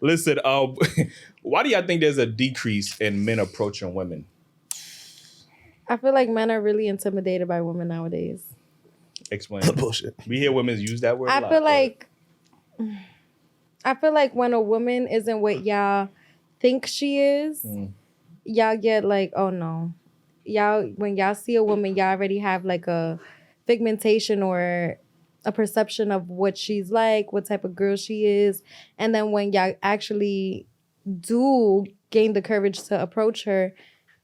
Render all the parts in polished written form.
Listen, why do y'all think there's a decrease in men approaching women? I feel like men are really intimidated by women nowadays. Explain. Bullshit. We hear women use that word. I feel like when a woman isn't what y'all think she is, y'all get like, oh no. When y'all see a woman, y'all already have like a figmentation or a perception of what she's like, what type of girl she is. And then when y'all actually do gain the courage to approach her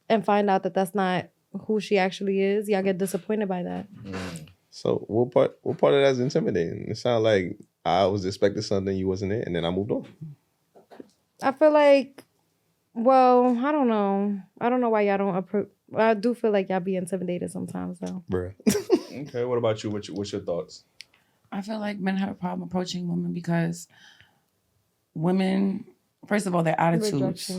and find out that that's not who she actually is, y'all get disappointed by that. So what part of that is intimidating? It sounds like I was expecting something, you wasn't it, and then I moved on. I feel like, well, I don't know. I don't know why y'all don't approach. I do feel like y'all be intimidated sometimes, though. Bruh. Okay, what about you? What's your thoughts? I feel like men have a problem approaching women because women, first of all, their attitudes.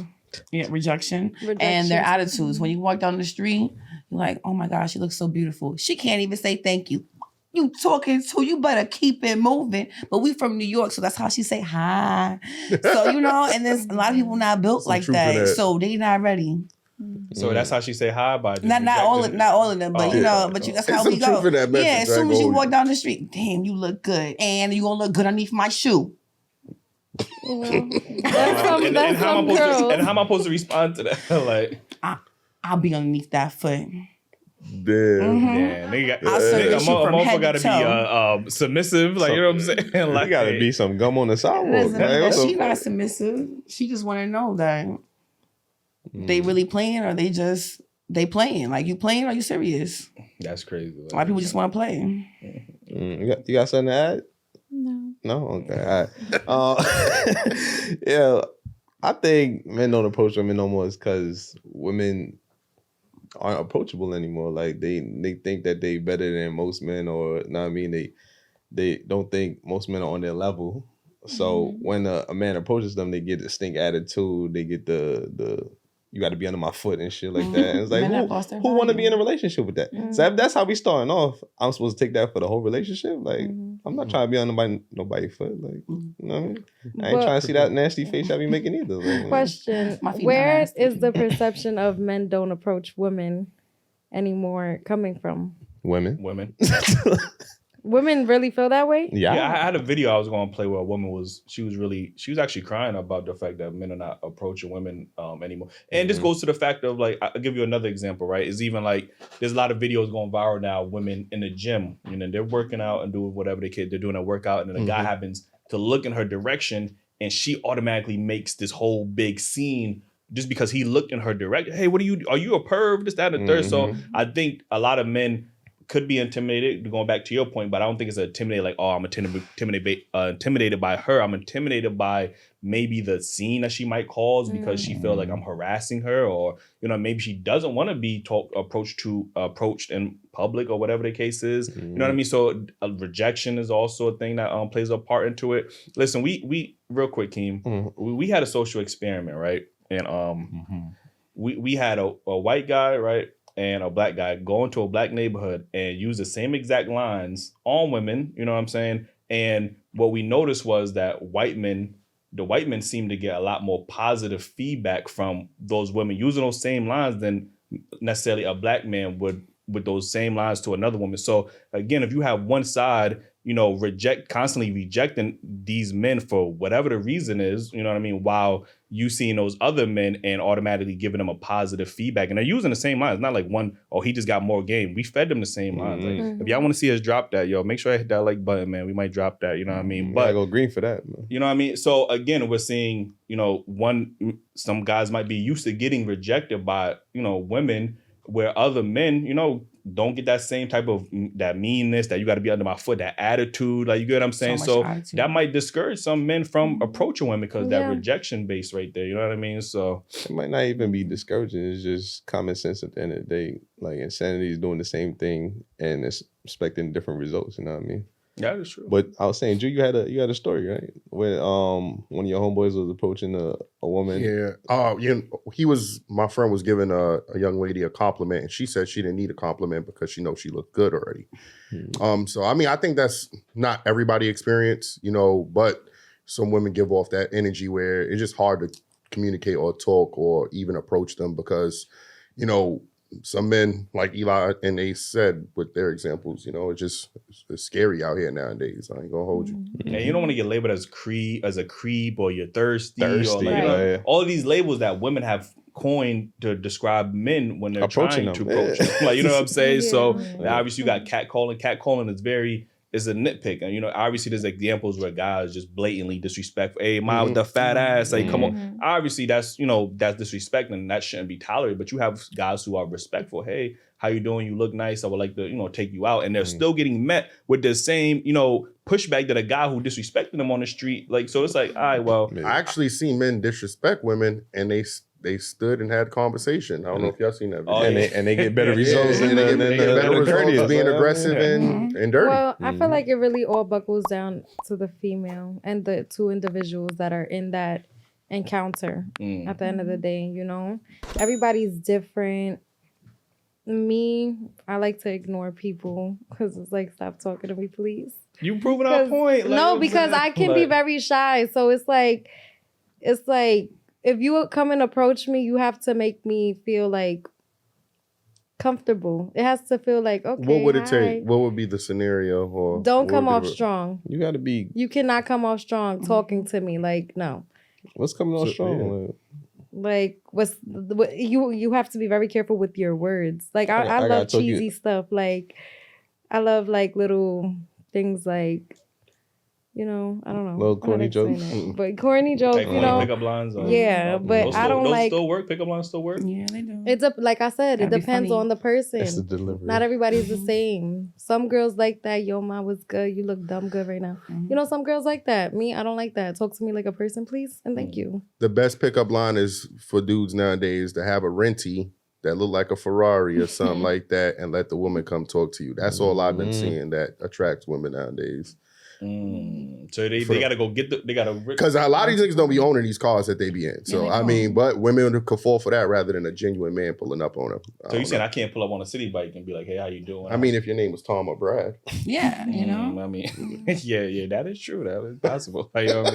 Rejection. And their attitudes. When you walk down the street, you're like, oh my gosh, she looks so beautiful. She can't even say thank you. You talking to, you better keep it moving. But we from New York, so that's how she say hi. So, and there's a lot of people not built like that. So they not ready. So that's how she say hi by not all of them, but that's how we go. As soon as you walk down the street, damn, you look good, and you gonna look good underneath my shoe. And how am I supposed to respond to that? Like, I'll be underneath that foot. Damn. Motherfucker gotta be submissive, like, you know what I'm saying? Like, gotta be some gum on the sidewalk. She not submissive. She just want to know that they really playing or they playing. Like, you playing or are you serious? That's crazy. A lot of people just want to play. You got something to add? No? Okay. All right. Yeah, I think men don't approach women no more is because women aren't approachable anymore. Like, they think that they better than most men, or, know what I mean? They don't think most men are on their level. So when a man approaches them, they get a stink attitude. They get the you got to be under my foot and shit like that. And it's like, who want to be in a relationship with that? So if that's how we starting off, I'm supposed to take that for the whole relationship? Like, I'm not trying to be under nobody's foot. Like, you know what I mean? I ain't trying to see that nasty face I be making either. Like, question, where is the perception of men don't approach women anymore coming from? Women. Women really feel that way? Yeah, I had a video I was going to play where a woman was actually crying about the fact that men are not approaching women anymore. And this goes to the fact of, like, I'll give you another example, right? It's even like, there's a lot of videos going viral now, women in the gym, they're working out and doing whatever they're doing a workout, and then a guy happens to look in her direction, and she automatically makes this whole big scene just because he looked in her direction. Hey, are you a perv? This, that, and the third. So I think a lot of men could be intimidated, going back to your point, but I don't think it's intimidated like, oh, I'm intimidated by her. I'm intimidated by maybe the scene that she might cause because she feels like I'm harassing her, or, maybe she doesn't want to be approached in public, or whatever the case is. You know what I mean? So rejection is also a thing that plays a part into it. Listen, we real quick, Keem, we had a social experiment, right? And we had a white guy, right, and a black guy go into a black neighborhood and use the same exact lines on women, you know what I'm saying? And what we noticed was that the white men seemed to get a lot more positive feedback from those women using those same lines than necessarily a black man would with those same lines to another woman. So again, if you have one side, constantly rejecting these men for whatever the reason is, you know what I mean, while you seeing those other men and automatically giving them a positive feedback. And they're using the same lines. It's not like one, oh, he just got more game. We fed them the same lines. Like, if y'all want to see us drop that, make sure I hit that like button, man. We might drop that, you know what I mean? But I go green for that, man. You know what I mean? So again, we're seeing, some guys might be used to getting rejected by, women, where other men, don't get that same type of that meanness, that you got to be under my foot, that attitude, like, you get what I'm saying? So that might discourage some men from approaching women because that rejection base right there, you know what I mean? So it might not even be discouraging. It's just common sense at the end of the day. Like, insanity is doing the same thing and it's expecting different results, you know what I mean? Yeah, that's true. But I was saying, Drew, you had a story, right? Where one of your homeboys was approaching a woman. Yeah. My friend was giving a young lady a compliment, and she said she didn't need a compliment because she knows she looked good already. So I mean, I think that's not everybody experience, but some women give off that energy where it's just hard to communicate or talk or even approach them because, you know, some men like Eli and Ace said with their examples, you know, it's scary out here nowadays. I ain't gonna hold you. And you don't want to get labeled as a creep or you're thirsty or like, right. you know, all of these labels that women have coined to describe men when they're Approaching trying to them. approach them. Like, you know what I'm saying? Yeah. So obviously you got catcalling. Catcalling is a nitpick. And, you know, obviously there's examples where guys just blatantly disrespectful. Hey, ma with the fat ass. Like, come on. Obviously that's, you know, that's disrespect and that shouldn't be tolerated. But you have guys who are respectful. Hey, how you doing? You look nice. I would like to, you know, take you out. And they're still getting met with the same, you know, pushback that a guy who disrespected them on the street. Like, so it's like, all right, well. I actually seen men disrespect women and they stood and had conversation. I don't know if y'all seen that video. Oh, yeah. And they get better results and they get better results courteous. being aggressive and dirty. Well, I feel like it really all buckles down to the female and the two individuals that are in that encounter at the end of the day, you know? Everybody's different. Me, I like to ignore people because it's like, stop talking to me, please. You proving our point. Like, No, because I can be very shy. So it's like, if you come and approach me, you have to make me feel like comfortable. It has to feel like, okay. What would it take? What would be the scenario? Or don't come off strong. You got to be. You cannot come off strong talking to me. Like, no. What's coming off strong? Like, you have to be very careful with your words. Like, I love cheesy stuff. Like, I love like little things like, you know, I don't know. Little corny jokes. But corny jokes, like, you know. Pickup lines. Yeah, but I don't like. Those still work? Pickup lines still work? Yeah, they do. It's like I said, it depends on the person. It's the delivery. Not everybody's the same. Some girls like that. Yo, ma was good. You look dumb good right now. You know, some girls like that. Me, I don't like that. Talk to me like a person, please, and thank you. The best pickup line is for dudes nowadays to have a renty that look like a Ferrari or something like that and let the woman come talk to you. That's all I've been seeing that attracts women nowadays. So they got to go get they got to, because a lot of these niggas don't be owning these cars that they be in. So I mean, but women could fall for that rather than a genuine man pulling up on them. So you saying I can't pull up on a city bike and be like, hey, how you doing? I mean, if your name was Tom or Brad. Yeah, you know. I mean, yeah, that is true. That is possible. You know what I mean?